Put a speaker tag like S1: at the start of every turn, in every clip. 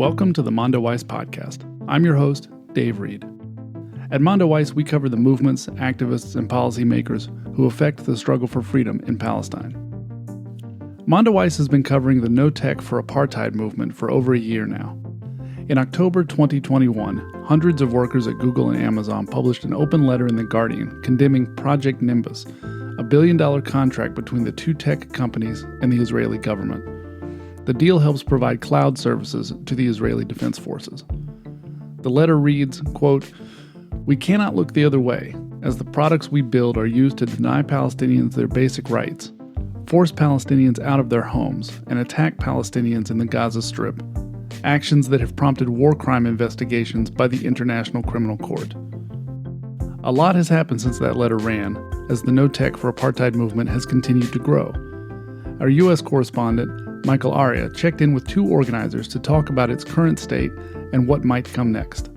S1: Welcome to the Mondo Weiss podcast. I'm your host, Dave Reed. At Mondo Weiss, we cover the movements, activists, and policymakers who affect the struggle for freedom in Palestine. Mondo Weiss has been covering the No Tech for Apartheid movement for over a year now. In October 2021, hundreds of workers at Google and Amazon published an open letter in The Guardian condemning Project Nimbus, a billion-dollar contract between the two tech companies and the Israeli government. The deal helps provide cloud services to the Israeli Defense Forces. The letter reads, quote, "We cannot look the other way, as the products we build are used to deny Palestinians their basic rights, force Palestinians out of their homes, and attack Palestinians in the Gaza Strip, actions that have prompted war crime investigations by the International Criminal Court." A lot has happened since that letter ran, as the No Tech for Apartheid movement has continued to grow. Our U.S. correspondent, Michael Arria, checked in with two organizers to talk about its current state and what might come next.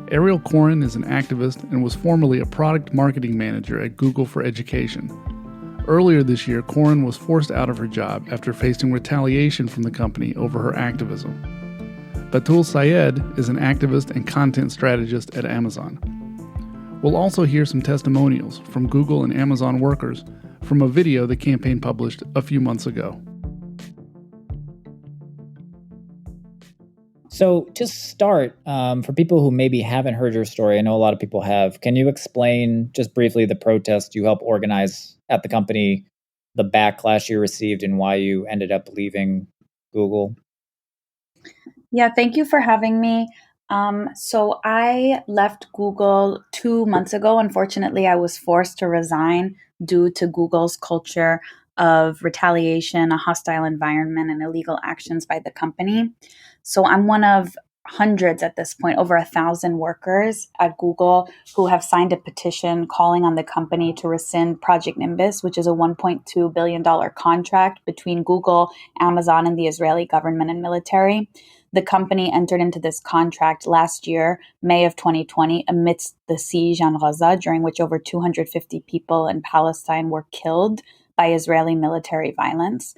S1: Ariel Corin is an activist and was formerly a product marketing manager at Google for Education. Earlier this year, Corin was forced out of her job after facing retaliation from the company over her activism. Batul Syed is an activist and content strategist at Amazon. We'll also hear some testimonials from Google and Amazon workers from a video the campaign published a few months ago.
S2: So to start, for people who maybe haven't heard your story, I know a lot of people have, can you explain just briefly the protest you helped organize at the company, the backlash you received, and why you ended up leaving Google?
S3: Yeah, thank you for having me. So I left Google 2 months ago. Unfortunately, I was forced to resign due to Google's culture of retaliation, a hostile environment, and illegal actions by the company. So I'm one of hundreds at this point, over 1,000 workers at Google who have signed a petition calling on the company to rescind Project Nimbus, which is a $1.2 billion contract between Google, Amazon, and the Israeli government and military. The company entered into this contract last year, May of 2020, amidst the siege on Gaza, during which over 250 people in Palestine were killed by Israeli military violence.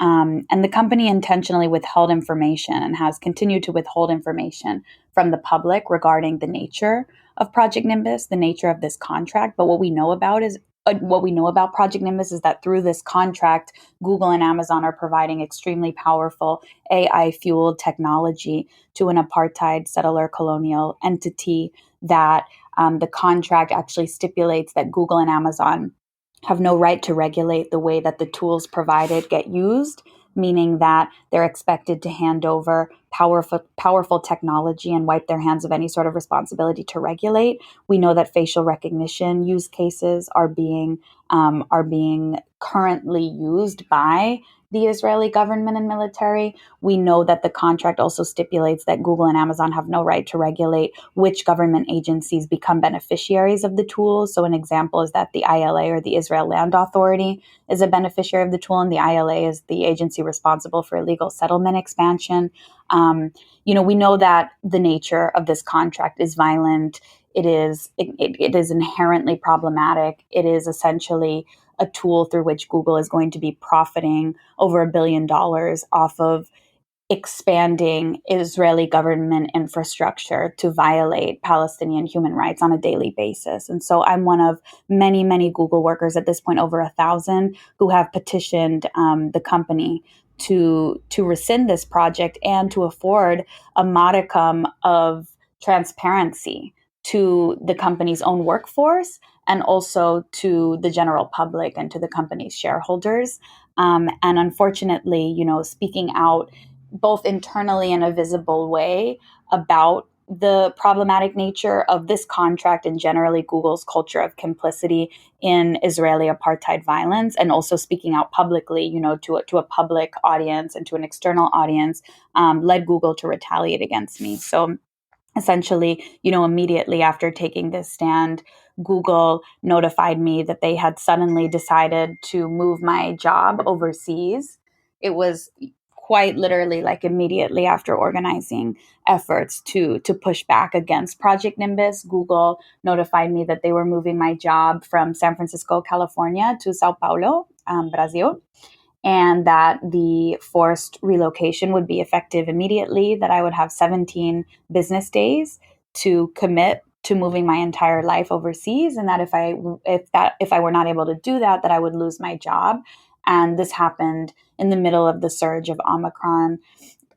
S3: And the company intentionally withheld information and has continued to withhold information from the public regarding the nature of Project Nimbus, the nature of this contract. But what we know about Project Nimbus is that through this contract, Google and Amazon are providing extremely powerful AI-fueled technology to an apartheid settler colonial entity that the contract actually stipulates that Google and Amazon have no right to regulate the way that the tools provided get used, meaning that they're expected to hand over powerful technology and wipe their hands of any sort of responsibility to regulate. We know that facial recognition use cases are being currently used by the Israeli government and military. We know that the contract also stipulates that Google and Amazon have no right to regulate which government agencies become beneficiaries of the tools. So an example is that the ILA, or the Israel Land Authority, is a beneficiary of the tool, and the ILA is the agency responsible for illegal settlement expansion. We know that the nature of this contract is violent. It is inherently problematic. It is essentially a tool through which Google is going to be profiting over $1 billion off of expanding Israeli government infrastructure to violate Palestinian human rights on a daily basis. And so I'm one of many, many Google workers, at this point over 1,000, who have petitioned the company to rescind this project and to afford a modicum of transparency to the company's own workforce and also to the general public and to the company's shareholders. And unfortunately, speaking out both internally in a visible way about the problematic nature of this contract and generally Google's culture of complicity in Israeli apartheid violence, and also speaking out publicly, to a public audience and to an external audience, led Google to retaliate against me. So essentially, immediately after taking this stand, Google notified me that they had suddenly decided to move my job overseas. It was quite literally like immediately after organizing efforts to push back against Project Nimbus. Google notified me that they were moving my job from San Francisco, California to Sao Paulo, Brazil. and that the forced relocation would be effective immediately, that I would have 17 business days to commit to moving my entire life overseas, and that if I were not able to do that, that I would lose my job. And this happened in the middle of the surge of Omicron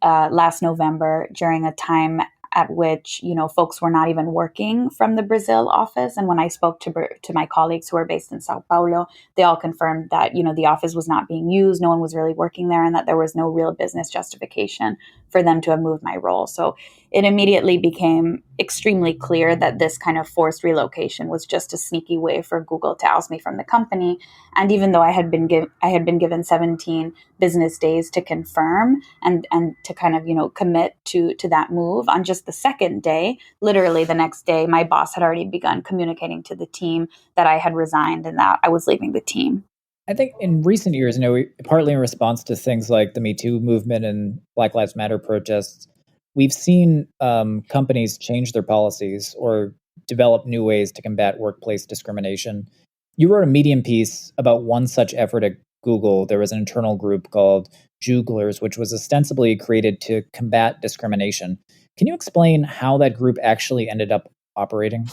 S3: last November, during a time at which, folks were not even working from the Brazil office. And when I spoke to my colleagues who are based in Sao Paulo, they all confirmed that, the office was not being used. No one was really working there, and that there was no real business justification for them to have moved my role. So it immediately became extremely clear that this kind of forced relocation was just a sneaky way for Google to oust me from the company. And even though I had been given 17 business days to confirm and to kind of commit to that move, on just the second day, literally the next day, my boss had already begun communicating to the team that I had resigned and that I was leaving the team.
S2: I think in recent years, partly in response to things like the Me Too movement and Black Lives Matter protests, we've seen companies change their policies or develop new ways to combat workplace discrimination. You wrote a Medium piece about one such effort at Google. There was an internal group called Jugglers, which was ostensibly created to combat discrimination. Can you explain how that group actually ended up operating?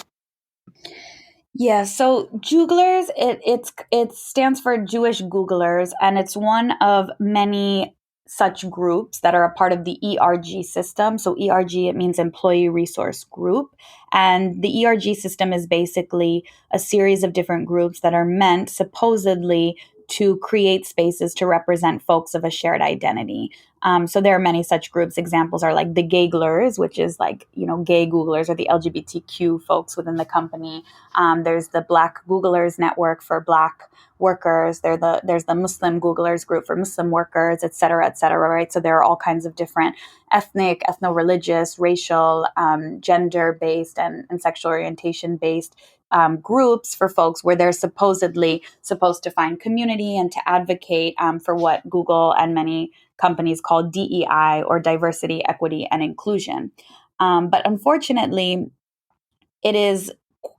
S3: Yeah, so Jugglers, it stands for Jewish Googlers, and it's one of many such groups that are a part of the ERG system. So ERG, it means Employee Resource Group. And the ERG system is basically a series of different groups that are meant supposedly to create spaces to represent folks of a shared identity. So there are many such groups. Examples are like the Gayglers, which is like, gay Googlers or the LGBTQ folks within the company. There's the Black Googlers Network for Black workers. There's the Muslim Googlers group for Muslim workers, et cetera, right? So there are all kinds of different ethnic, ethno-religious, racial, gender-based, and sexual orientation-based groups for folks where they're supposedly supposed to find community and to advocate for what Google and many companies call DEI, or diversity, equity, and inclusion. But unfortunately, it is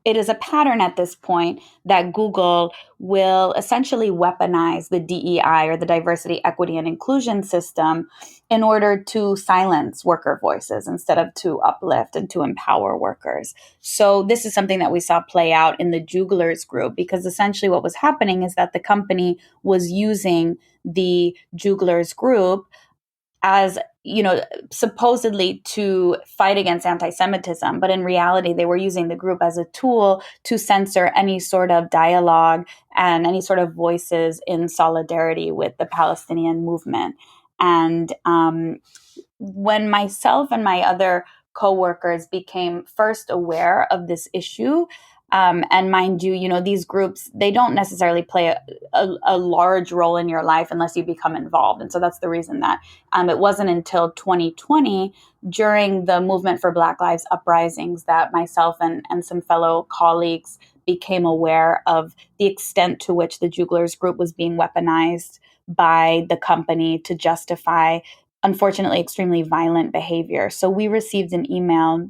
S3: a pattern at this point that Google will essentially weaponize the DEI, or the diversity, equity, and inclusion system, in order to silence worker voices instead of to uplift and to empower workers. So this is something that we saw play out in the Jugglers group, because essentially what was happening is that the company was using the Jugglers group as, supposedly to fight against anti-Semitism, but in reality, they were using the group as a tool to censor any sort of dialogue and any sort of voices in solidarity with the Palestinian movement. And when myself and my other coworkers became first aware of this issue, and mind you, these groups, they don't necessarily play a large role in your life unless you become involved. And so that's the reason that it wasn't until 2020, during the movement for Black Lives uprisings, that myself and some fellow colleagues became aware of the extent to which the Jugglers group was being weaponized by the company to justify, unfortunately, extremely violent behavior. So we received an email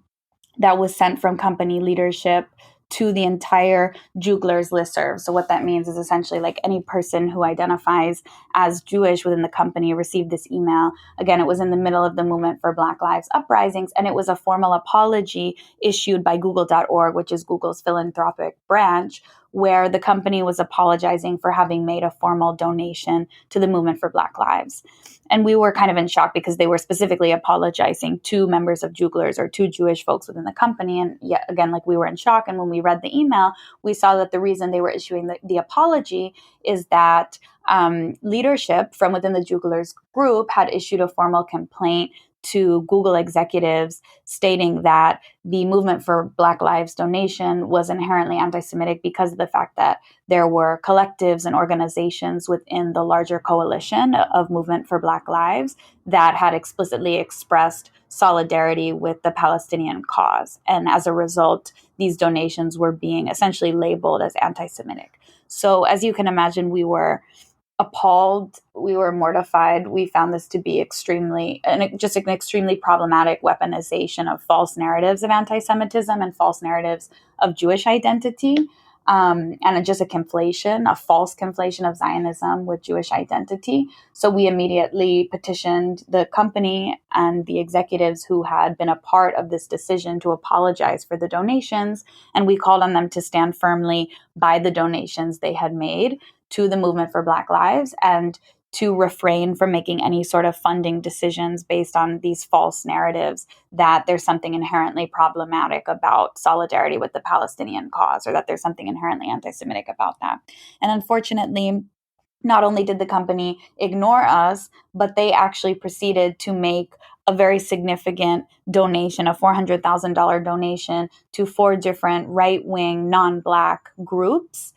S3: that was sent from company leadership to the entire Jugglers listserv. So what that means is essentially like any person who identifies as Jewish within the company received this email. Again, it was in the middle of the movement for Black Lives uprisings, and it was a formal apology issued by Google.org, which is Google's philanthropic branch, where the company was apologizing for having made a formal donation to the movement for Black Lives. And we were kind of in shock, because they were specifically apologizing to members of Jugglers, or to Jewish folks within the company. And yet again, like, we were in shock. And when we read the email, we saw that the reason they were issuing the apology is that leadership from within the Jugglers group had issued a formal complaint to Google executives stating that the movement for Black Lives donation was inherently anti-Semitic, because of the fact that there were collectives and organizations within the larger coalition of Movement for Black Lives that had explicitly expressed solidarity with the Palestinian cause. And as a result, these donations were being essentially labeled as anti-Semitic. So as you can imagine, we were appalled, we were mortified. We found this to be an extremely problematic weaponization of false narratives of anti-Semitism and false narratives of Jewish identity. and just a false conflation of Zionism with Jewish identity. So we immediately petitioned the company and the executives who had been a part of this decision to apologize for the donations, and we called on them to stand firmly by the donations they had made to the Movement for Black Lives and to refrain from making any sort of funding decisions based on these false narratives that there's something inherently problematic about solidarity with the Palestinian cause, or that there's something inherently anti-Semitic about that. And unfortunately, not only did the company ignore us, but they actually proceeded to make a very significant donation, a $400,000 donation to 4 different right-wing, non-Black groups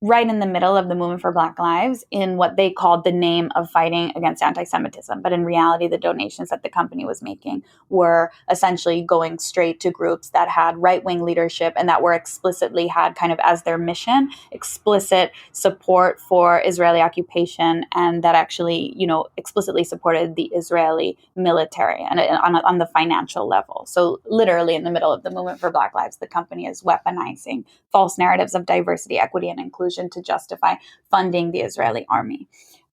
S3: right in the middle of the Movement for Black Lives in what they called the name of fighting against anti-Semitism. But in reality, the donations that the company was making were essentially going straight to groups that had right-wing leadership and that were explicitly had kind of as their mission, explicit support for Israeli occupation, and that actually, explicitly supported the Israeli military and on the financial level. So literally in the middle of the Movement for Black Lives, the company is weaponizing false narratives of diversity, equity, and inclusion to justify funding the Israeli army.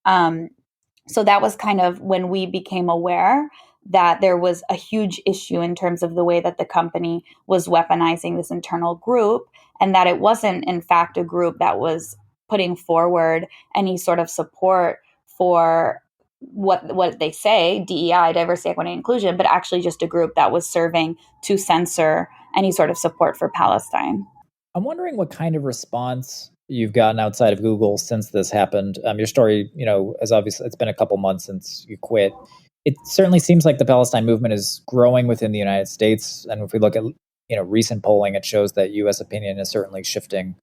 S3: So that was kind of when we became aware that there was a huge issue in terms of the way that the company was weaponizing this internal group, and that it wasn't, in fact, a group that was putting forward any sort of support for what they say, DEI, diversity, equity, and inclusion, but actually just a group that was serving to censor any sort of support for Palestine.
S2: I'm wondering what kind of response you've gotten outside of Google since this happened. Your story, as obviously it's been a couple months since you quit. It certainly seems like the Palestine movement is growing within the United States. And if we look at, recent polling, it shows that U.S. opinion is certainly shifting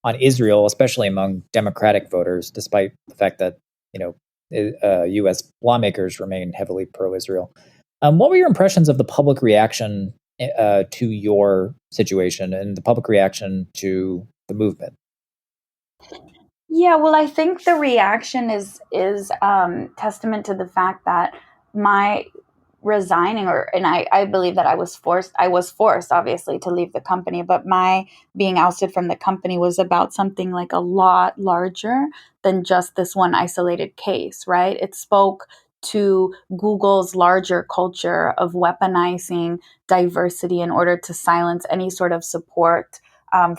S2: on Israel, especially among Democratic voters, despite the fact that, U.S. lawmakers remain heavily pro-Israel. What were your impressions of the public reaction to your situation and the public reaction to the movement?
S3: Yeah, well, I think the reaction is testament to the fact that my resigning, and I believe that I was forced, obviously, to leave the company, but my being ousted from the company was about something like a lot larger than just this one isolated case, right? It spoke to Google's larger culture of weaponizing diversity in order to silence any sort of support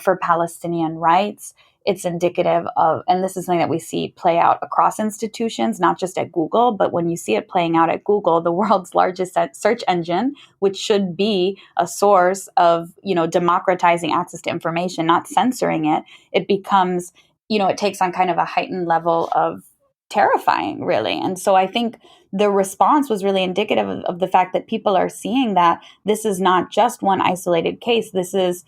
S3: for Palestinian rights. It's indicative of, and this is something that we see play out across institutions, not just at Google, but when you see it playing out at Google, the world's largest search engine, which should be a source of, democratizing access to information, not censoring it, it becomes, it takes on kind of a heightened level of terrifying, really. And so I think the response was really indicative of the fact that people are seeing that this is not just one isolated case. This is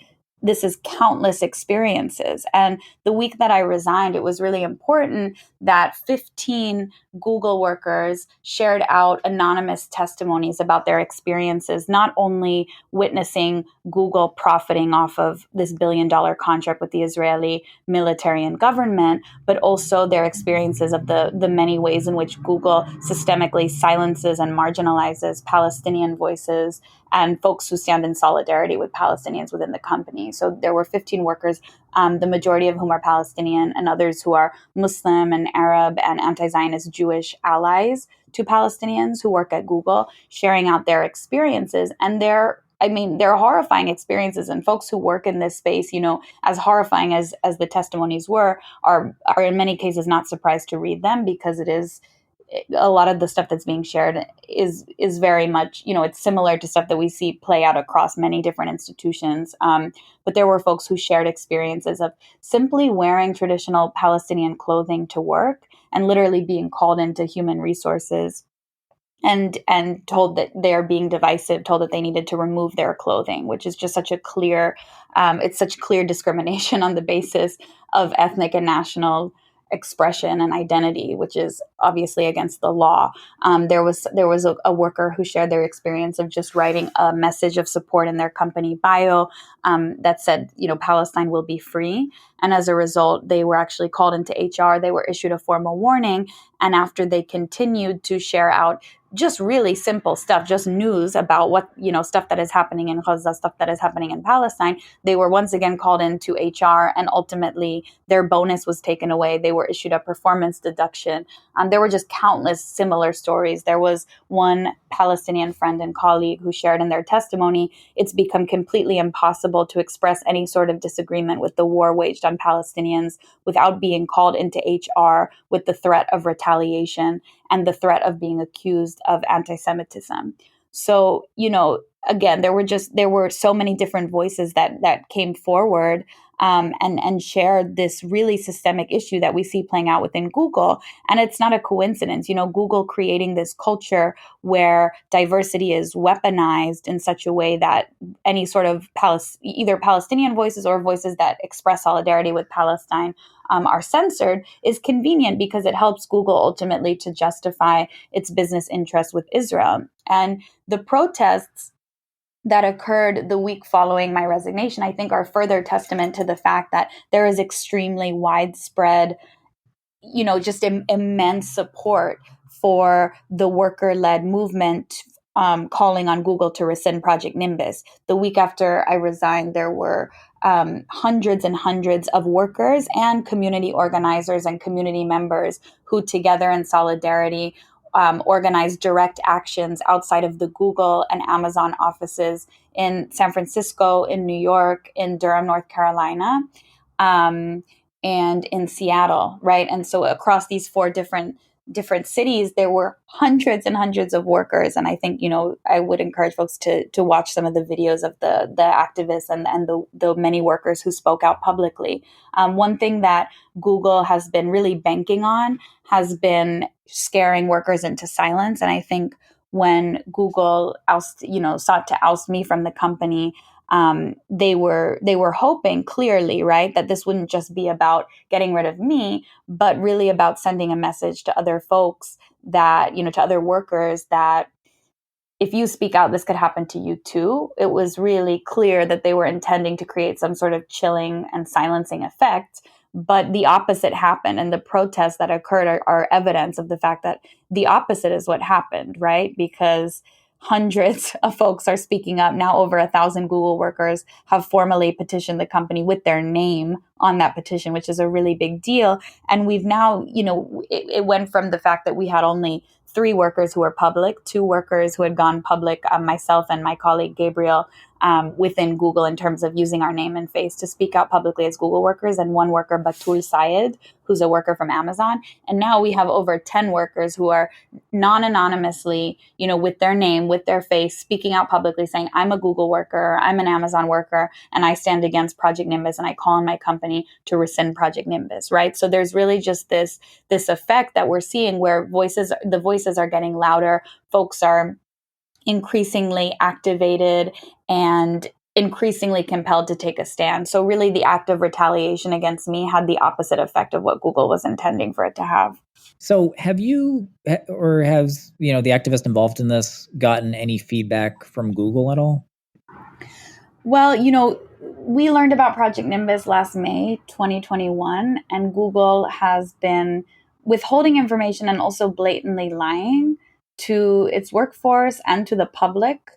S3: countless experiences. And the week that I resigned, it was really important that 15 Google workers shared out anonymous testimonies about their experiences, not only witnessing Google profiting off of this billion-dollar contract with the Israeli military and government, but also their experiences of the many ways in which Google systemically silences and marginalizes Palestinian voices and folks who stand in solidarity with Palestinians within the company. So there were 15 workers, the majority of whom are Palestinian, and others who are Muslim and Arab and anti-Zionist Jewish allies to Palestinians who work at Google, sharing out their experiences. And they're horrifying experiences, and folks who work in this space, as horrifying as the testimonies were, are in many cases not surprised to read them, because it is a lot of the stuff that's being shared is very much, it's similar to stuff that we see play out across many different institutions. But there were folks who shared experiences of simply wearing traditional Palestinian clothing to work and literally being called into human resources and told that they're being divisive, told that they needed to remove their clothing, which is just such a clear, it's such clear discrimination on the basis of ethnic and national expression and identity, which is obviously against the law. There was a worker who shared their experience of just writing a message of support in their company bio that said, Palestine will be free. And as a result, they were actually called into HR. They were issued a formal warning. And after they continued to share out just really simple stuff, just news about what, stuff that is happening in Gaza, stuff that is happening in Palestine. They were once again called into HR, and ultimately their bonus was taken away. They were issued a performance deduction. There were just countless similar stories. There was one Palestinian friend and colleague who shared in their testimony, it's become completely impossible to express any sort of disagreement with the war waged on Palestinians without being called into HR with the threat of retaliation and the threat of being accused of anti-Semitism. So, again, there were so many different voices that came forward and shared this really systemic issue that we see playing out within Google. And it's not a coincidence, Google creating this culture where diversity is weaponized in such a way that any sort of either Palestinian voices or voices that express solidarity with Palestine are censored, is convenient because it helps Google ultimately to justify its business interests with Israel. And the protests that occurred the week following my resignation, I think, are further testament to the fact that there is extremely widespread, just immense support for the worker-led movement calling on Google to rescind Project Nimbus. The week after I resigned, there were hundreds and hundreds of workers and community organizers and community members who together in solidarity organized direct actions outside of the Google and Amazon offices in San Francisco, in New York, in Durham, North Carolina, and in Seattle, right? And so across these four different cities, there were hundreds and hundreds of workers. And I think, I would encourage folks to watch some of the videos of the activists and the many workers who spoke out publicly. One thing that Google has been really banking on has been scaring workers into silence. And I think when Google sought to oust me from the company, they were hoping clearly, right, that this wouldn't just be about getting rid of me, but really about sending a message to other folks that, to other workers that if you speak out, this could happen to you too. It was really clear that they were intending to create some sort of chilling and silencing effect. But the opposite happened, and the protests that occurred are evidence of the fact that the opposite is what happened, right? Because hundreds of folks are speaking up. Now over 1,000 Google workers have formally petitioned the company with their name on that petition, which is a really big deal. And we've now, it went from the fact that we had only 3 workers who were public, 2 workers who had gone public, myself and my colleague Gabriel, within Google in terms of using our name and face to speak out publicly as Google workers, and 1 worker, Batul Syed, who's a worker from Amazon. And now we have over 10 workers who are non-anonymously, with their name, with their face, speaking out publicly saying, I'm a Google worker, I'm an Amazon worker, and I stand against Project Nimbus, and I call on my company to rescind Project Nimbus, right? So there's really just this effect that we're seeing where the voices are getting louder, folks are increasingly activated and increasingly compelled to take a stand. So really the act of retaliation against me had the opposite effect of what Google was intending for it to have.
S2: So have you, or has, the activist involved in this gotten any feedback from Google at all?
S3: Well, we learned about Project Nimbus last May 2021, and Google has been withholding information and also blatantly lying to its workforce and to the public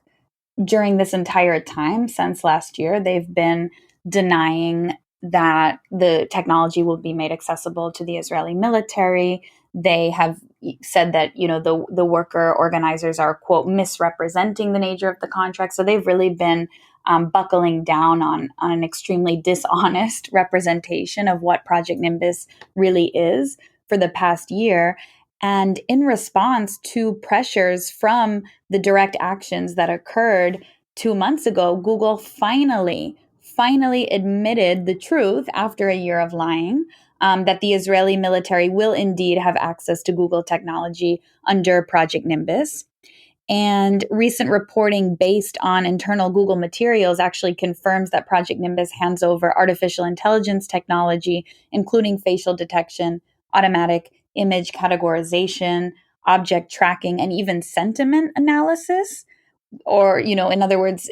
S3: during this entire time since last year. They've been denying that the technology will be made accessible to the Israeli military. They have said that, the worker organizers are, quote, misrepresenting the nature of the contract. So they've really been buckling down on an extremely dishonest representation of what Project Nimbus really is for the past year. And in response to pressures from the direct actions that occurred 2 months ago, Google finally admitted the truth after a year of lying, that the Israeli military will indeed have access to Google technology under Project Nimbus. And recent reporting based on internal Google materials actually confirms that Project Nimbus hands over artificial intelligence technology, including facial detection, automatic image categorization, object tracking, and even sentiment analysis, or, in other words,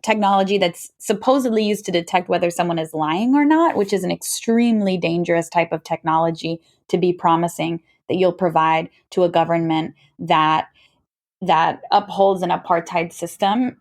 S3: technology that's supposedly used to detect whether someone is lying or not, which is an extremely dangerous type of technology to be promising that you'll provide to a government that that upholds an apartheid system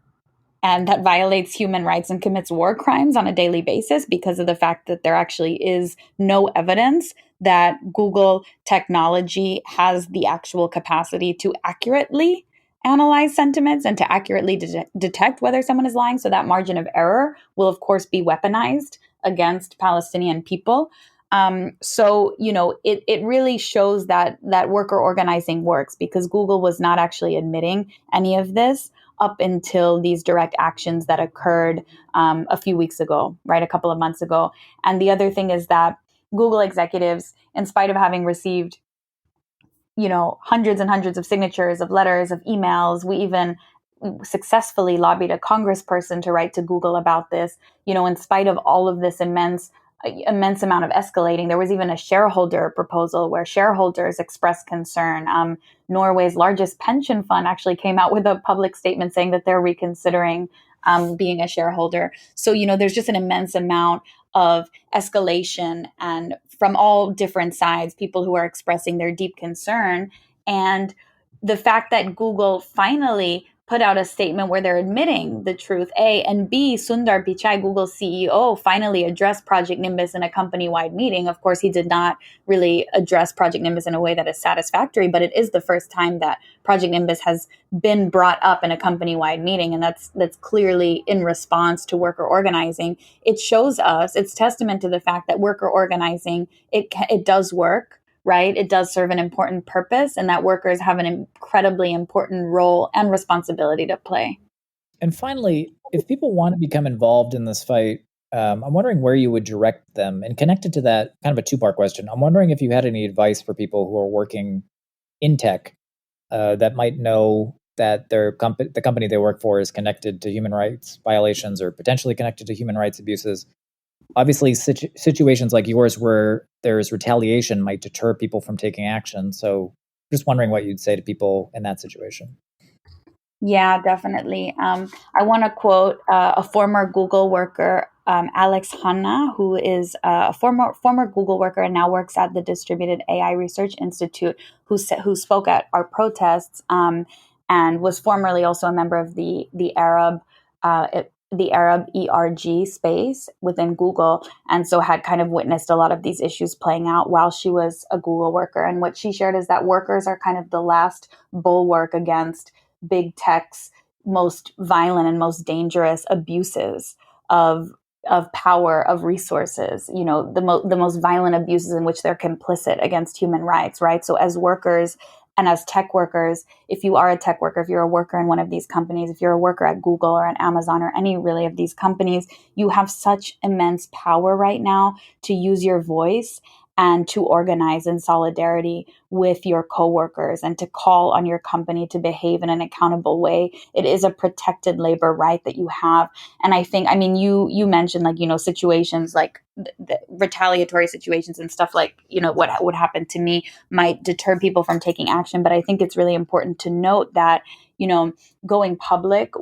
S3: and that violates human rights and commits war crimes on a daily basis because of the fact that there actually is no evidence that Google technology has the actual capacity to accurately analyze sentiments and to accurately detect whether someone is lying. So that margin of error will, of course, be weaponized against Palestinian people. It really shows that worker organizing works because Google was not actually admitting any of this up until these direct actions that occurred a few weeks ago, right, a couple of months ago. And the other thing is that Google executives, in spite of having received, hundreds and hundreds of signatures of letters, of emails, we even successfully lobbied a congressperson to write to Google about this. In spite of all of this immense amount of escalating, there was even a shareholder proposal where shareholders expressed concern. Norway's largest pension fund actually came out with a public statement saying that they're reconsidering being a shareholder. So, there's just an immense amount of escalation and from all different sides, people who are expressing their deep concern. And the fact that Google finally put out a statement where they're admitting the truth, A, and B, Sundar Pichai, Google's CEO, finally addressed Project Nimbus in a company-wide meeting. Of course, he did not really address Project Nimbus in a way that is satisfactory, but it is the first time that Project Nimbus has been brought up in a company-wide meeting, and that's clearly in response to worker organizing. It shows us, it's testament to the fact that worker organizing, it does work. Right? It does serve an important purpose, and that workers have an incredibly important role and responsibility to play.
S2: And finally, if people want to become involved in this fight, I'm wondering where you would direct them. And connected to that, kind of a two-part question. I'm wondering if you had any advice for people who are working in tech that might know that the company they work for is connected to human rights violations or potentially connected to human rights abuses. Obviously, situations like yours where there's retaliation might deter people from taking action. So just wondering what you'd say to people in that situation.
S3: Yeah, definitely. I want to quote a former Google worker, Alex Hanna, who is a former Google worker and now works at the Distributed AI Research Institute, who spoke at our protests and was formerly also a member of the Arab ERG space within Google, and so had kind of witnessed a lot of these issues playing out while she was a Google worker. And what she shared is that workers are kind of the last bulwark against big tech's most violent and most dangerous abuses of power, of resources, the most violent abuses in which they're complicit against human rights, right? So as workers and as tech workers, if you are a tech worker, if you're a worker in one of these companies, if you're a worker at Google or at Amazon or any really of these companies, you have such immense power right now to use your voice and to organize in solidarity with your coworkers and to call on your company to behave in an accountable way. It is a protected labor right that you have. And you mentioned situations like the retaliatory situations and stuff like, what would happen to me might deter people from taking action. But I think it's really important to note that, going public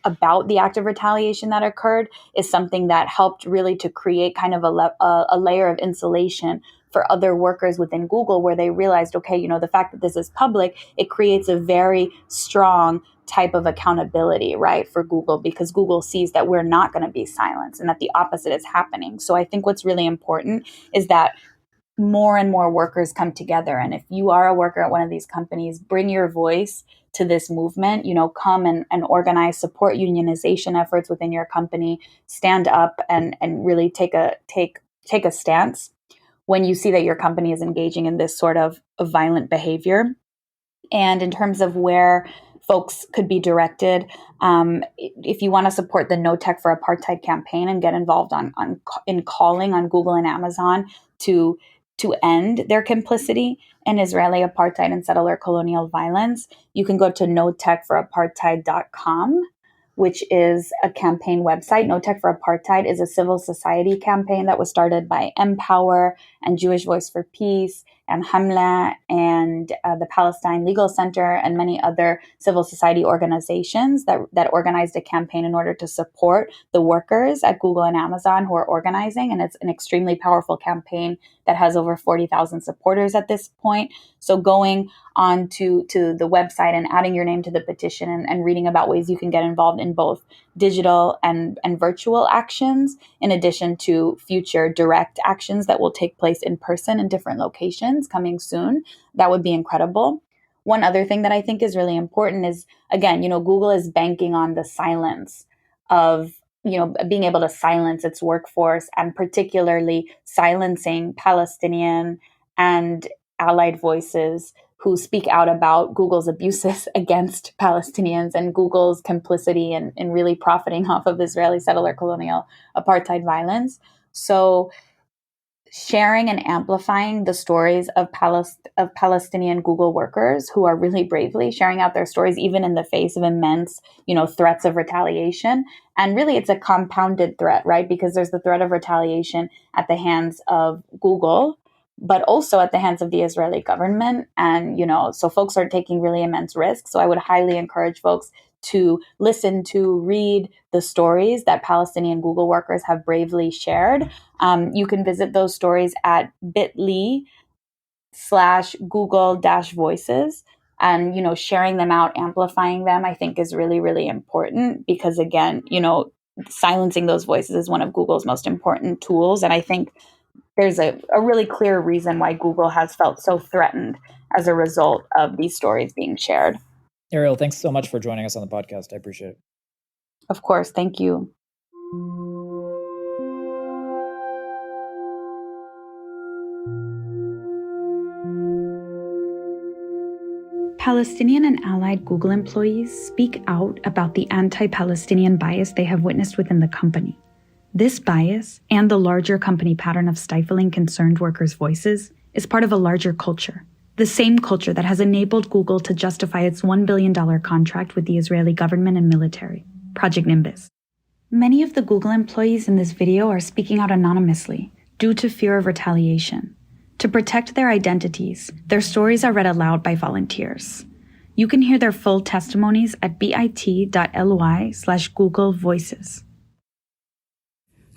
S3: about the act of retaliation that occurred is something that helped really to create kind of a layer of insulation for other workers within Google, where they realized, okay, the fact that this is public, it creates a very strong type of accountability, right, for Google, because Google sees that we're not going to be silenced and that the opposite is happening. So I think what's really important is that more and more workers come together. And if you are a worker at one of these companies, bring your voice to this movement, come and organize, support unionization efforts within your company, stand up and really take a stance when you see that your company is engaging in this sort of violent behavior. And in terms of where folks could be directed, if you want to support the No Tech for Apartheid campaign and get involved in calling on Google and Amazon to end their complicity in Israeli apartheid and settler colonial violence, you can go to notechforapartheid.com, which is a campaign website. No Tech for Apartheid is a civil society campaign that was started by Empower and Jewish Voice for Peace and Hamla and the Palestine Legal Center and many other civil society organizations that organized a campaign in order to support the workers at Google and Amazon who are organizing. And it's an extremely powerful campaign that has over 40,000 supporters at this point. So going onto the website and adding your name to the petition and reading about ways you can get involved in both digital and virtual actions, in addition to future direct actions that will take place in person in different locations coming soon. That would be incredible. One other thing that I think is really important is, again, Google is banking on the silence of, being able to silence its workforce, and particularly silencing Palestinian and allied voices who speak out about Google's abuses against Palestinians and Google's complicity in really profiting off of Israeli settler colonial apartheid violence. So sharing and amplifying the stories of Palestinian Google workers who are really bravely sharing out their stories, even in the face of immense, threats of retaliation. And really, it's a compounded threat, right? Because there's the threat of retaliation at the hands of Google, but also at the hands of the Israeli government. And, so folks are taking really immense risks. So I would highly encourage folks to listen to, read the stories that Palestinian Google workers have bravely shared. You can visit those stories at bit.ly/Google-voices. And, sharing them out, amplifying them, I think is really, really important because, again, silencing those voices is one of Google's most important tools. And I think there's a really clear reason why Google has felt so threatened as a result of these stories being shared.
S2: Ariel, thanks so much for joining us on the podcast. I appreciate it.
S3: Of course. Thank you. Palestinian and allied Google employees speak out about the anti-Palestinian bias they have witnessed within the company. This bias, and the larger company pattern of stifling concerned workers' voices, is part of a larger culture. The same culture that has enabled Google to justify its $1 billion contract with the Israeli government and military, Project Nimbus. Many of the Google employees in this video are speaking out anonymously due to fear of retaliation. To protect their identities, their stories are read aloud by volunteers. You can hear their full testimonies at bit.ly/Google Voices.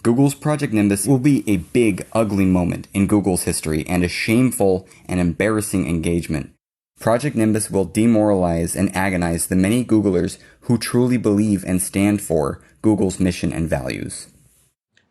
S4: Google's Project Nimbus will be a big, ugly moment in Google's history and a shameful and embarrassing engagement. Project Nimbus will demoralize and agonize the many Googlers who truly believe and stand for Google's mission and values.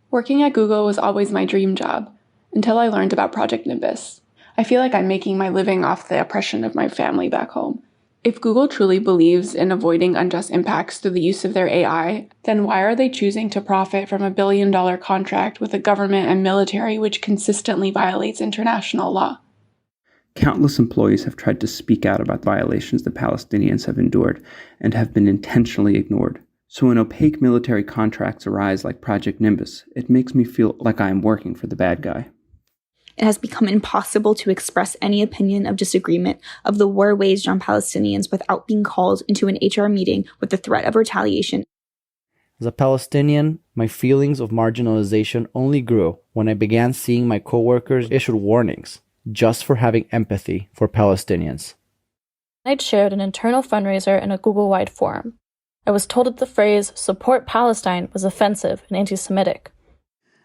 S5: Working at Google was always my dream job, until I learned about Project Nimbus. I feel like I'm making my living off the oppression of my family back home. If Google truly believes in avoiding unjust impacts through the use of their AI, then why are they choosing to profit from $1 billion contract with a government and military which consistently violates international law?
S6: Countless employees have tried to speak out about violations the Palestinians have endured and have been intentionally ignored. So when opaque military contracts arise like Project Nimbus, it makes me feel like I am working for the bad guy.
S7: It has become impossible to express any opinion of disagreement of the war waged on Palestinians without being called into an HR meeting with the threat of retaliation.
S8: As a Palestinian, my feelings of marginalization only grew when I began seeing my coworkers issued warnings just for having empathy for Palestinians.
S9: I'd shared an internal fundraiser in a Google-wide forum. I was told that the phrase "support Palestine" was offensive and anti-Semitic.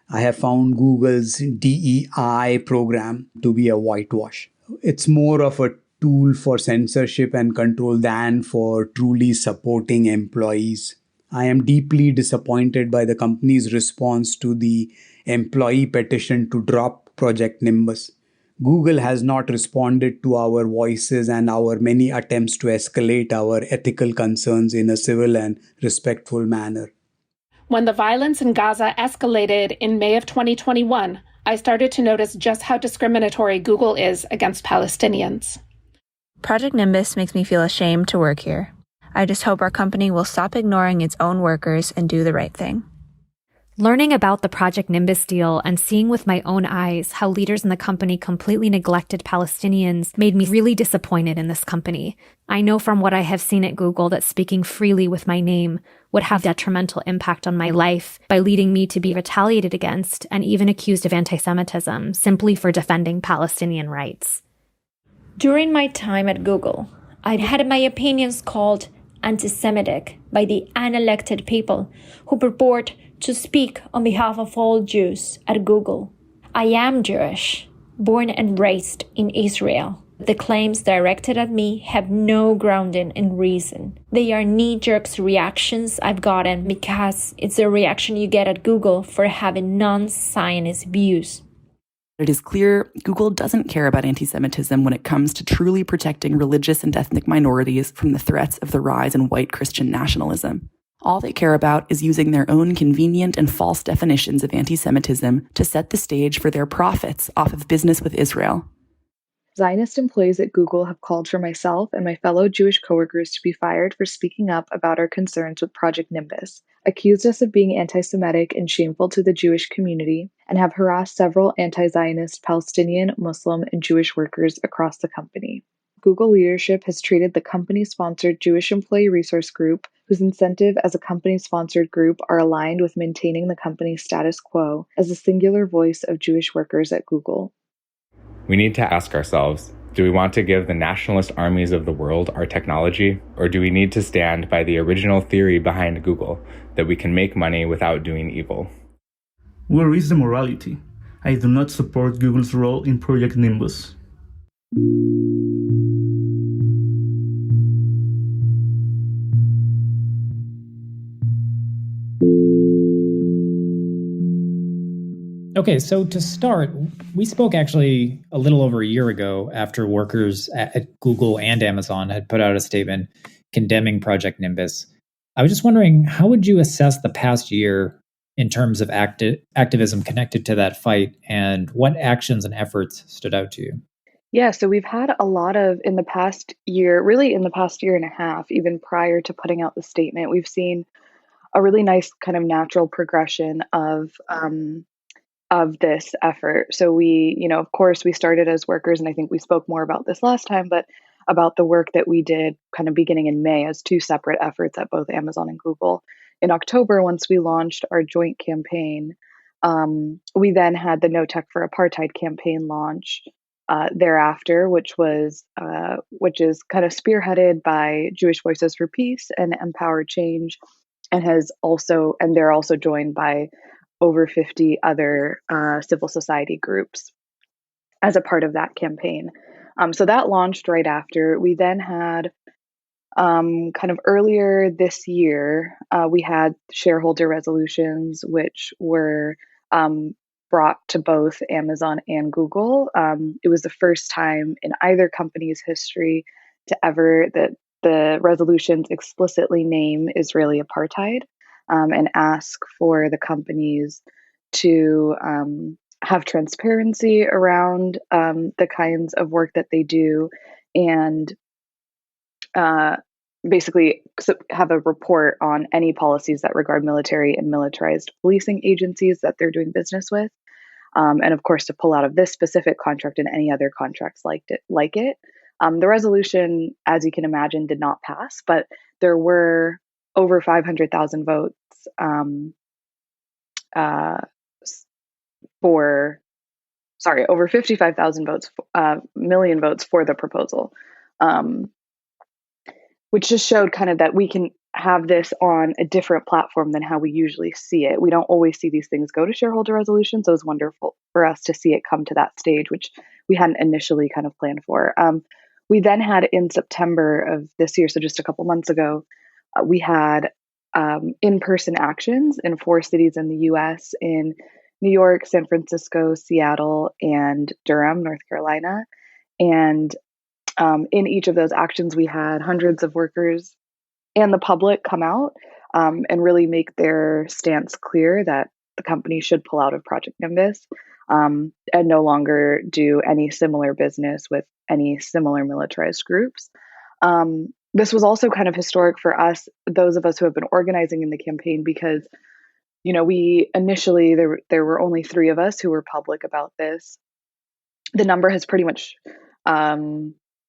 S10: I have found Google's DEI program to be a whitewash. It's more of a tool for censorship and control than for truly supporting employees. I am deeply disappointed by the company's response to the employee petition to drop Project Nimbus. Google has not responded to our voices and our many attempts to escalate our ethical concerns in a civil and respectful manner.
S11: When the violence in Gaza escalated in May of 2021, I started to notice just how discriminatory Google is against Palestinians.
S7: Project Nimbus makes me feel ashamed to work here. I just hope our company will stop ignoring its own workers and do the right thing.
S12: Learning about the Project Nimbus deal and seeing with my own eyes how leaders in the company completely neglected Palestinians made me really disappointed in this company. I know from what I have seen at Google that speaking freely with my name would have detrimental impact on my life by leading me to be retaliated against and even accused of anti-Semitism simply for defending Palestinian rights.
S13: During my time at Google, I had my opinions called anti-Semitic by the unelected people who purport to speak on behalf of all Jews at Google. I am Jewish, born and raised in Israel. The claims directed at me have no grounding in reason. They are knee-jerk reactions I've gotten because it's a reaction you get at Google for having non-Zionist views.
S14: It is clear Google doesn't care about anti-Semitism when it comes to truly protecting religious and ethnic minorities from the threats of the rise in white Christian nationalism. All they care about is using their own convenient and false definitions of anti-Semitism to set the stage for their profits off of business with Israel.
S15: Zionist employees at Google have called for myself and my fellow Jewish coworkers to be fired for speaking up about our concerns with Project Nimbus, accused us of being anti-Semitic and shameful to the Jewish community, and have harassed several anti-Zionist Palestinian, Muslim, and Jewish workers across the company. Google leadership has treated the company-sponsored Jewish Employee Resource Group, whose incentive as a company-sponsored group are aligned with maintaining the company's status quo, as a singular voice of Jewish workers at Google.
S16: We need to ask ourselves, do we want to give the nationalist armies of the world our technology, or do we need to stand by the original theory behind Google, that we can make money without doing evil?
S17: Where is the morality? I do not support Google's role in Project Nimbus.
S2: Okay, so to start, we spoke actually a little over a year ago after workers at Google and Amazon had put out a statement condemning Project Nimbus. I was just wondering, how would you assess the past year in terms of activism connected to that fight, and what actions and efforts stood out to you?
S15: Yeah, so we've had a lot of, in the past year, really in the past year and a half, even prior to putting out the statement, we've seen a really nice kind of natural progression of this effort. So we, of course, we started as workers, and I think we spoke more about this last time, but about the work that we did kind of beginning in May as two separate efforts at both Amazon and Google. In October, once we launched our joint campaign, we then had the No Tech for Apartheid campaign launch thereafter, which is kind of spearheaded by Jewish Voices for Peace and Empower Change, and they're also joined by over 50 other civil society groups as a part of that campaign. So that launched right after. We then had kind of earlier this year, we had shareholder resolutions, which were brought to both Amazon and Google. It was the first time in either company's history that the resolutions explicitly name Israeli apartheid and ask for the companies to have transparency around the kinds of work that they do, and basically have a report on any policies that regard military and militarized policing agencies that they're doing business with. And of course, to pull out of this specific contract and any other contracts like it. The resolution, as you can imagine, did not pass, but there were over 500,000 votes over 55,000 votes, million votes for the proposal, which just showed kind of that we can have this on a different platform than how we usually see it. We don't always see these things go to shareholder resolutions, so it was wonderful for us to see it come to that stage, which we hadn't initially kind of planned for. We then had in September of this year, so just a couple months ago, we had in-person actions in 4 cities in the U.S., in New York, San Francisco, Seattle, and Durham, North Carolina. And in each of those actions, we had hundreds of workers and the public come out and really make their stance clear that the company should pull out of Project Nimbus and no longer do any similar business with any similar militarized groups. This was also kind of historic for us, those of us who have been organizing in the campaign, because, we initially, there were only 3 of us who were public about this. The number has pretty much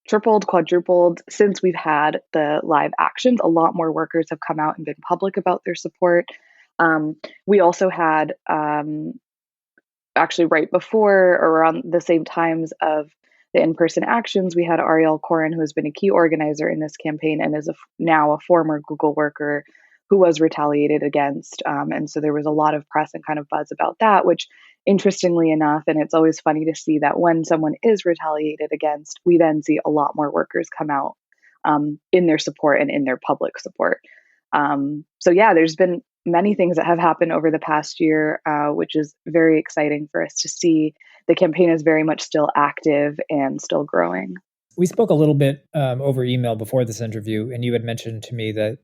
S15: tripled, quadrupled since we've had the live actions. A lot more workers have come out and been public about their support. We also had, actually right before or around the same times of the in-person actions, we had Ariel Corin, who has been a key organizer in this campaign and is now a former Google worker who was retaliated against. And so there was a lot of press and kind of buzz about that, which Interestingly enough, and it's always funny to see that when someone is retaliated against, we then see a lot more workers come out in their support and in their public support. So yeah, there's been many things that have happened over the past year, which is very exciting for us to see. The campaign is very much still active and still growing.
S2: We spoke a little bit over email before this interview, and you had mentioned to me that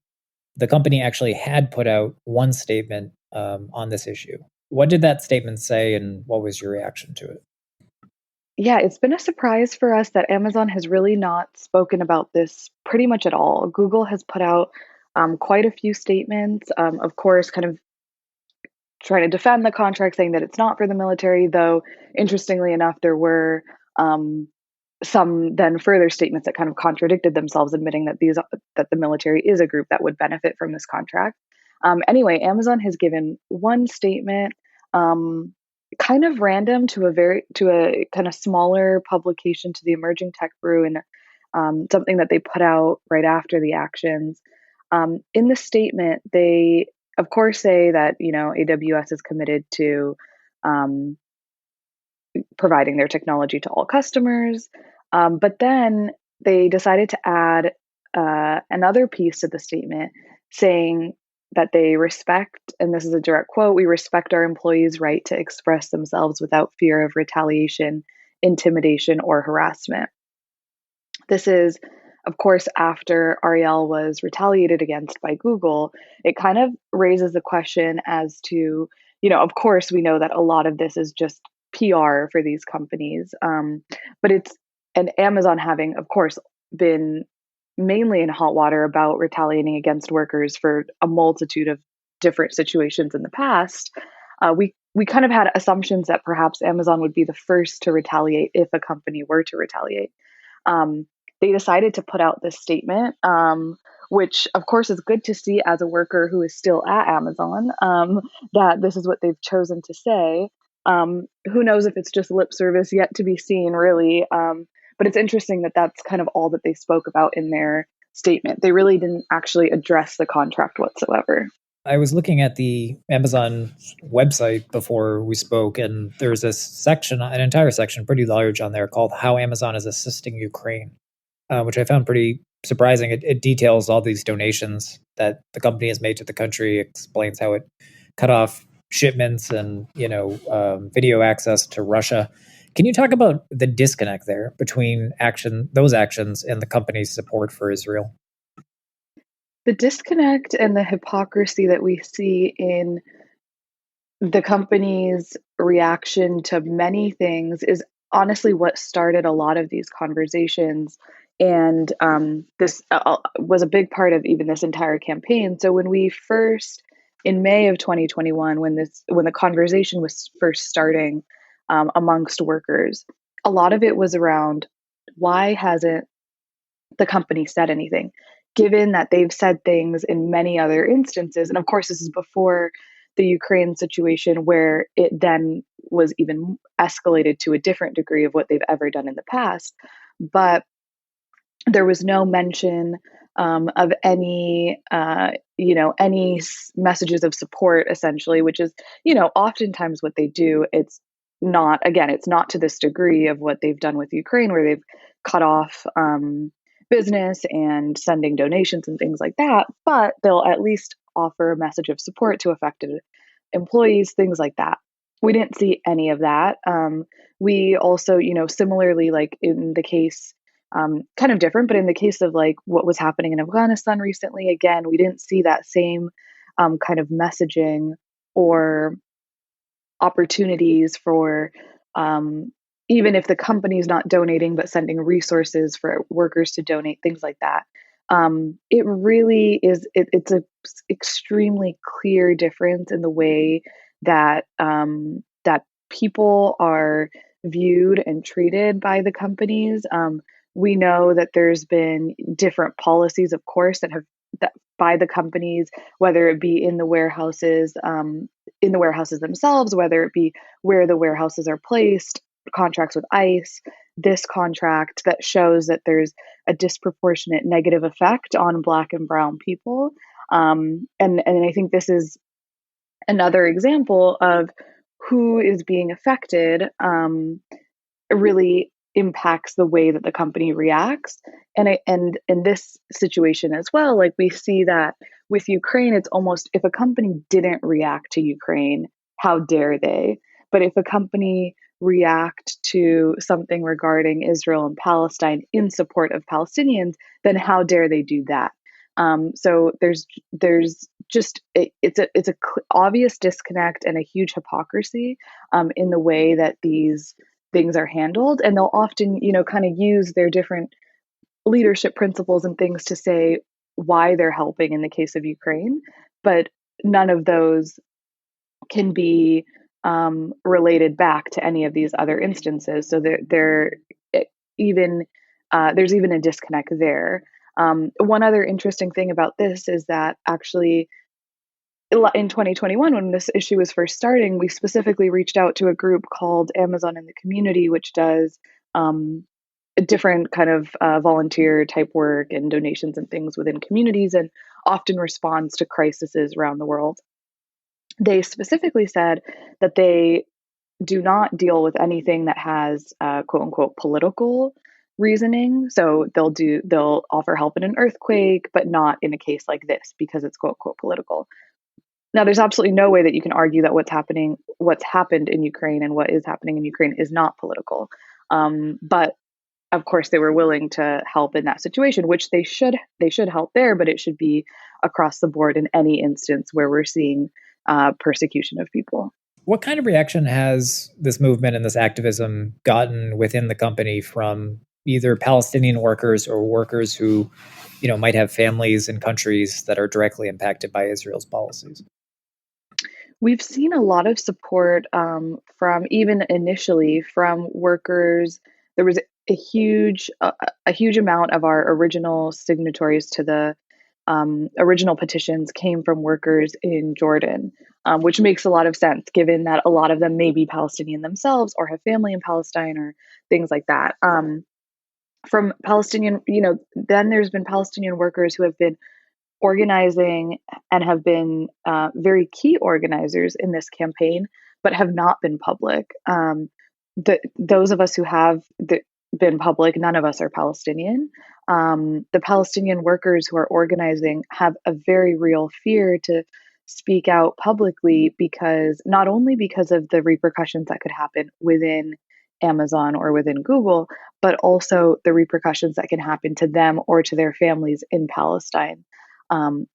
S2: the company actually had put out one statement on this issue. What did that statement say, and what was your reaction to it?
S15: Yeah, it's been a surprise for us that Amazon has really not spoken about this pretty much at all. Google has put out quite a few statements, of course, kind of trying to defend the contract, saying that it's not for the military, though, interestingly enough, there were some then further statements that kind of contradicted themselves, admitting that that the military is a group that would benefit from this contract. Anyway, Amazon has given one statement, kind of random to a kind of smaller publication, to the Emerging Tech Brew, and something that they put out right after the actions. In the statement, they of course say that AWS is committed to providing their technology to all customers, but then they decided to add another piece to the statement saying that they respect, and this is a direct quote, "We respect our employees' right to express themselves without fear of retaliation, intimidation, or harassment." This is, of course, after Ariel was retaliated against by Google. It kind of raises the question as to, of course, we know that a lot of this is just PR for these companies, but and Amazon having, of course, been mainly in hot water about retaliating against workers for a multitude of different situations in the past, we kind of had assumptions that perhaps Amazon would be the first to retaliate if a company were to retaliate. They decided to put out this statement, which of course is good to see as a worker who is still at Amazon, that this is what they've chosen to say. Who knows if it's just lip service, yet to be seen, really. But it's interesting that that's kind of all that they spoke about in their statement. They really didn't actually address the contract whatsoever.
S2: I was looking at the Amazon website before we spoke, and there's this section, an entire section, pretty large on there, called How Amazon is Assisting Ukraine, which I found pretty surprising. It details all these donations that the company has made to the country, explains how it cut off shipments and video access to Russia. Can you talk about the disconnect there between those actions and the company's support for Israel?
S15: The disconnect and the hypocrisy that we see in the company's reaction to many things is honestly what started a lot of these conversations. And this was a big part of even this entire campaign. So when we first, in May of 2021, when the conversation was first starting amongst workers, a lot of it was around, why hasn't the company said anything, given that they've said things in many other instances. And of course, this is before the Ukraine situation, where it then was even escalated to a different degree of what they've ever done in the past. But there was no mention of any messages of support, essentially, which is, oftentimes what they do. It's not to this degree of what they've done with Ukraine, where they've cut off business and sending donations and things like that, but they'll at least offer a message of support to affected employees, things like that. We didn't see any of that. We also, similarly, like in the case, kind of different, but in the case of like what was happening in Afghanistan recently, again, we didn't see that same kind of messaging or opportunities for even if the company's not donating, but sending resources for workers to donate, things like that. It really is, it's a extremely clear difference in the way that that people are viewed and treated by the companies. We know that there's been different policies, of course, that by the companies, whether it be in the warehouses themselves, whether it be where the warehouses are placed, contracts with ICE, this contract that shows that there's a disproportionate negative effect on Black and brown people. And I think this is another example of who is being affected really impacts the way that the company reacts. And in this situation as well, like we see that with Ukraine, it's almost, if a company didn't react to Ukraine, how dare they? But if a company react to something regarding Israel and Palestine in support of Palestinians, then how dare they do that? So there's just it's a obvious disconnect and a huge hypocrisy in the way that these things are handled, and they'll often, kind of use their different leadership principles and things to say why they're helping in the case of Ukraine, but none of those can be related back to any of these other instances. So even there's even a disconnect there. One other interesting thing about this is that actually in 2021, when this issue was first starting, we specifically reached out to a group called Amazon in the Community, which does a different kind of volunteer type work and donations and things within communities, and often responds to crises around the world. They specifically said that they do not deal with anything that has quote unquote political reasoning. So they'll offer help in an earthquake, but not in a case like this because it's quote unquote political. Now, there's absolutely no way that you can argue that what's happened in Ukraine and what is happening in Ukraine is not political. But of course, they were willing to help in that situation, which they should help there, but it should be across the board in any instance where we're seeing persecution of people.
S2: What kind of reaction has this movement and this activism gotten within the company from either Palestinian workers or workers who, might have families in countries that are directly impacted by Israel's policies?
S15: We've seen a lot of support from, even initially, from workers. There was a huge amount of our original signatories to the original petitions came from workers in Jordan, which makes a lot of sense given that a lot of them may be Palestinian themselves or have family in Palestine or things like that. From Palestinian, then there's been Palestinian workers who have been organizing and have been very key organizers in this campaign, but have not been public. Those of us who have been public, none of us are Palestinian. The Palestinian workers who are organizing have a very real fear to speak out publicly because not only because of the repercussions that could happen within Amazon or within Google, but also the repercussions that can happen to them or to their families in Palestine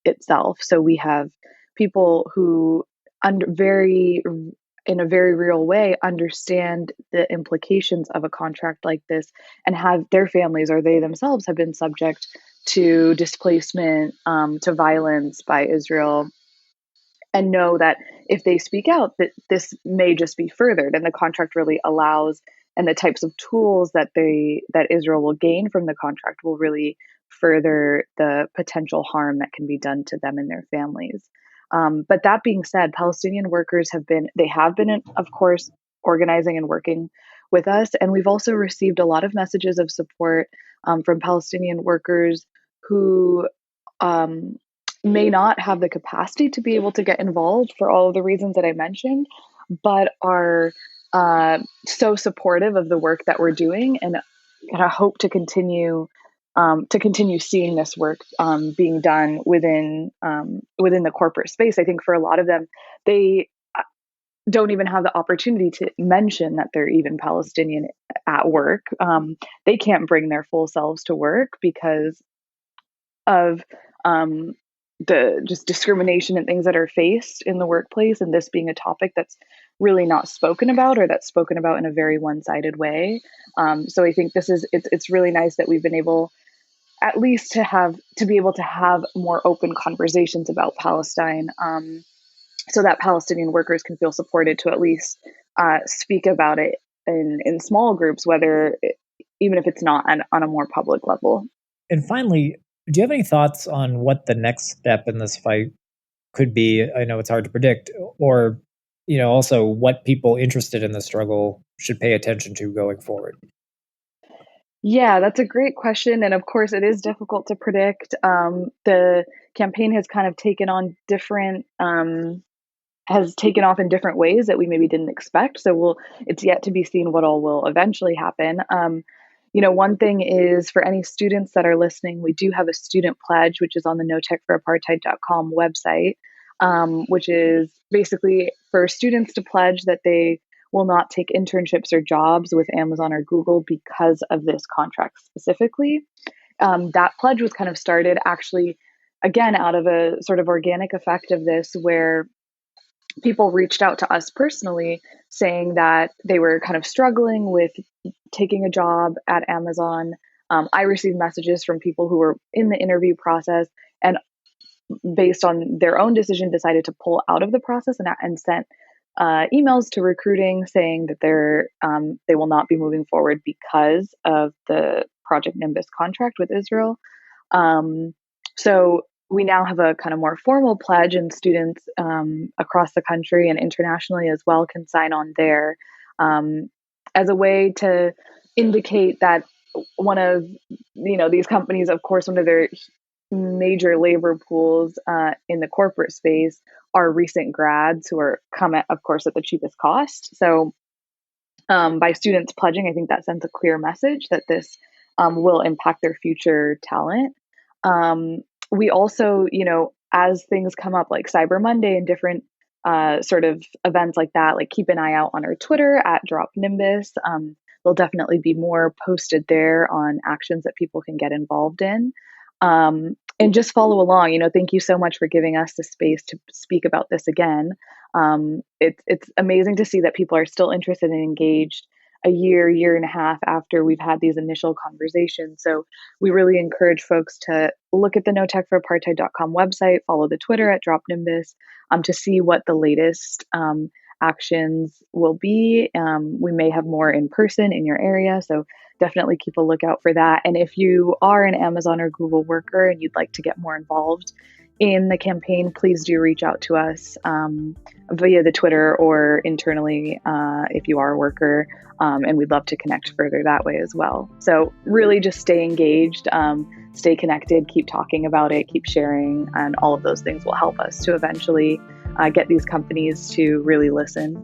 S15: itself. So we have people who in a very real way understand the implications of a contract like this and have their families or they themselves have been subject to displacement, to violence by Israel, and know that if they speak out, that this may just be furthered, and the contract really allows, and the types of tools that Israel will gain from the contract will really further the potential harm that can be done to them and their families. But that being said, Palestinian workers have been, of course, organizing and working with us, and we've also received a lot of messages of support from Palestinian workers who may not have the capacity to be able to get involved for all of the reasons that I mentioned, but are so supportive of the work that we're doing, and I hope to continue seeing this work being done within the corporate space. I think for a lot of them, they don't even have the opportunity to mention that they're even Palestinian at work. They can't bring their full selves to work because of the just discrimination and things that are faced in the workplace, and this being a topic that's really not spoken about, or that's spoken about in a very one-sided way. So I think it's really nice that we've been able at least to be able to have more open conversations about Palestine, so that Palestinian workers can feel supported to at least speak about it in small groups, even if it's not on a more public level.
S2: And finally, do you have any thoughts on what the next step in this fight could be? I know it's hard to predict, or also what people interested in the struggle should pay attention to going forward.
S15: Yeah, that's a great question. And of course, it is difficult to predict. The campaign has kind of taken on different has taken off in different ways that we maybe didn't expect. So it's yet to be seen what all will eventually happen. One thing is, for any students that are listening, we do have a student pledge, which is on the notechforapartheid.com website, which is basically for students to pledge that they will not take internships or jobs with Amazon or Google because of this contract specifically. That pledge was kind of started actually, again, out of a sort of organic effect of this, where people reached out to us personally saying that they were kind of struggling with taking a job at Amazon. I received messages from people who were in the interview process and based on their own decision decided to pull out of the process and sent emails to recruiting saying that they will not be moving forward because of the Project Nimbus contract with Israel. So we now have a kind of more formal pledge, and students across the country and internationally as well can sign on there as a way to indicate that one of these companies, of course, one of their major labor pools in the corporate space are recent grads who are come at, of course, at the cheapest cost. So by students pledging, I think that sends a clear message that this will impact their future talent. We also, as things come up like Cyber Monday and different sort of events like that, like keep an eye out on our Twitter at DropNimbus. There'll definitely be more posted there on actions that people can get involved in. And just follow along. Thank you so much for giving us the space to speak about this again. It's amazing to see that people are still interested and engaged a year and a half after we've had these initial conversations. So we really encourage folks to look at the notechforapartheid.com website, follow the Twitter at DropNimbus to see what the latest actions will be. We may have more in person in your area, so definitely keep a lookout for that. And if you are an Amazon or Google worker and you'd like to get more involved in the campaign, please do reach out to us via the Twitter or internally if you are a worker, and we'd love to connect further that way as well. So really just stay engaged, stay connected, keep talking about it, keep sharing, and all of those things will help us to eventually get these companies to really listen.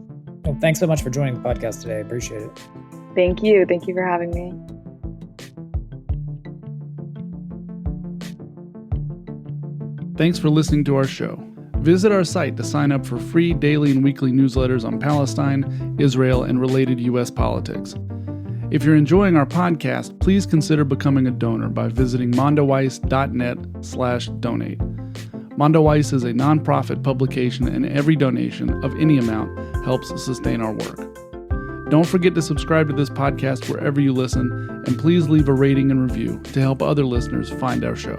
S2: Well, thanks so much for joining the podcast today. I appreciate it.
S15: Thank you. Thank you for having me.
S1: Thanks for listening to our show. Visit our site to sign up for free daily and weekly newsletters on Palestine, Israel, and related U.S. politics. If you're enjoying our podcast, please consider becoming a donor by visiting mondoweiss.net/donate. Mondoweiss is a nonprofit publication, and every donation of any amount helps sustain our work. Don't forget to subscribe to this podcast wherever you listen, and please leave a rating and review to help other listeners find our show.